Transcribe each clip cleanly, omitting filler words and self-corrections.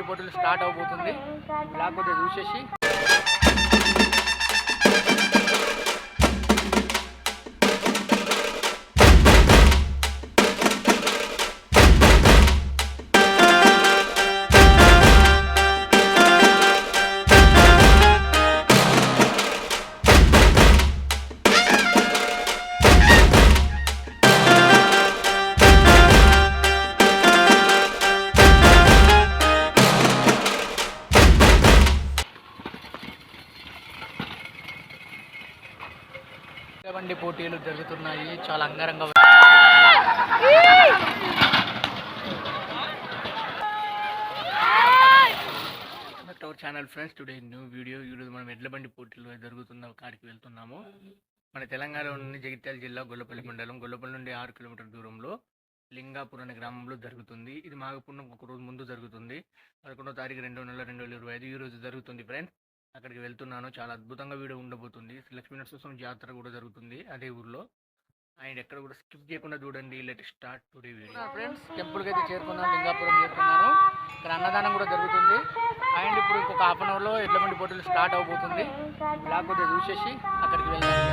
బండి పోటీలు స్టార్ట్ అవబోతుంది. బ్లాక్ కొద్దిగా చూసేసి బండి పోటీలు జరుగుతున్నాయి. చాలా అంగరంగ our channel friends, today new video. ఈరోజు మనం ఎడ్ల బండి పోటీలు జరుగుతున్న కాడికి వెళ్తున్నాము. మన తెలంగాణలోని జగిత్యాల జిల్లా గొల్లపల్లి మండలం. గొల్లపల్లి నుండి 6 కిలోమీటర్ల దూరంలో లింగాపూర్ అనే గ్రామంలో జరుగుతుంది. ఇది మాఘపురం ఒక రోజు ముందు జరుగుతుంది. 11వ తారీఖు 2వ నెల 2025 ఈ రోజు జరుగుతుంది ఫ్రెండ్స్. అక్కడికి వెళ్తున్నాను. చాలా అద్భుతంగా వీడియో ఉండబోతుంది. లక్ష్మీ నరసింహస్వామి జాతర కూడా జరుగుతుంది అదే ఊర్లో. అండ్ ఎక్కడ కూడా స్కిప్ చేయకుండా చూడండి. Let start today video. Friends, టెంపుల్కి అయితే చేరుకున్నాను. లింగాపురం చేరుకున్నాను. ఇక్కడ అన్నదానం కూడా జరుగుతుంది. అండ్ ఇప్పుడు ఇంకొక హాఫ్ అన్ అవర్లో ఎడ్ల బండి పోటీలు స్టార్ట్ అవబోతుంది. బ్లాక్ కొద్దిగా చూసేసి అక్కడికి వెళ్తాను.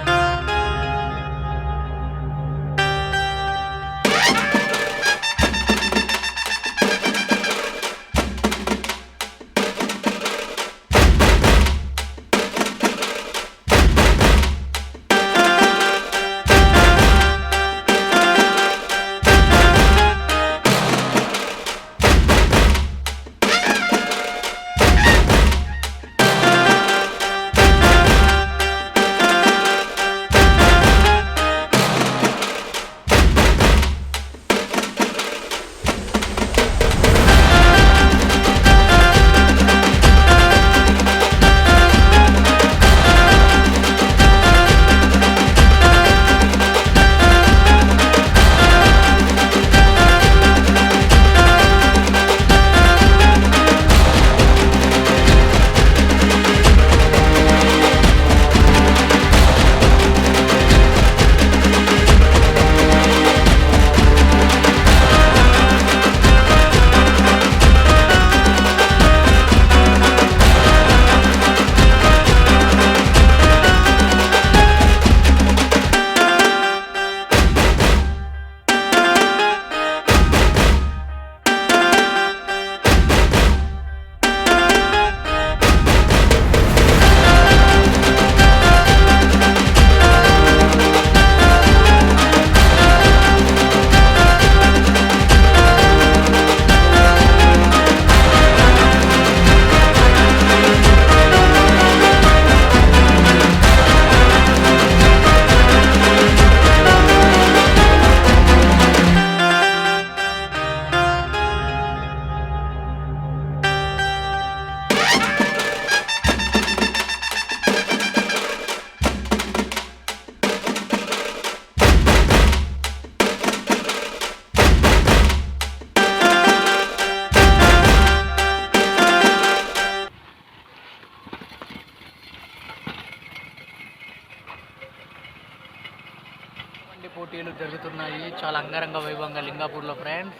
పోటీలు జరుగుతున్నాయి. చాలా అంగరంగ వైభవంగా లింగాపూర్లో ఫ్రెండ్స్.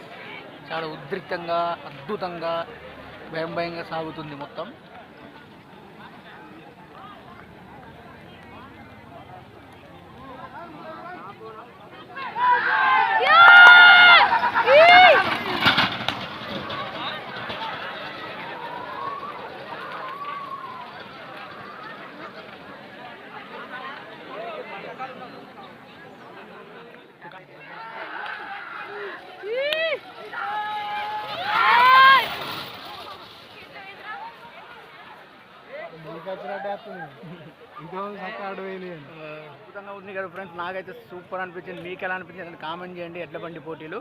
చాలా ఉద్రిక్తంగా, అద్భుతంగా, భయంగా సాగుతుంది మొత్తం. అద్భుతంగా ఉంది కదా ఫ్రెండ్స్. నాకైతే సూపర్ అనిపించింది. మీకు ఎలా అనిపించింది కామెంట్ చేయండి. ఎడ్ల బండి పోటీలు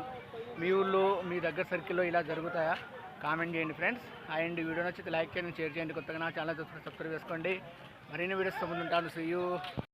మీ ఊళ్ళో, మీ దగ్గర సర్కిల్లో ఇలా జరుగుతాయా? కామెంట్ చేయండి ఫ్రెండ్స్. అండ్ వీడియో నచ్చితే లైక్ చేయండి, షేర్ చేయండి. కొత్తగా నా ఛానల్ సబ్స్క్రైబ్ చేసుకోండి. మరిన్ని వీడియోస్ ముందుంటాను. See you.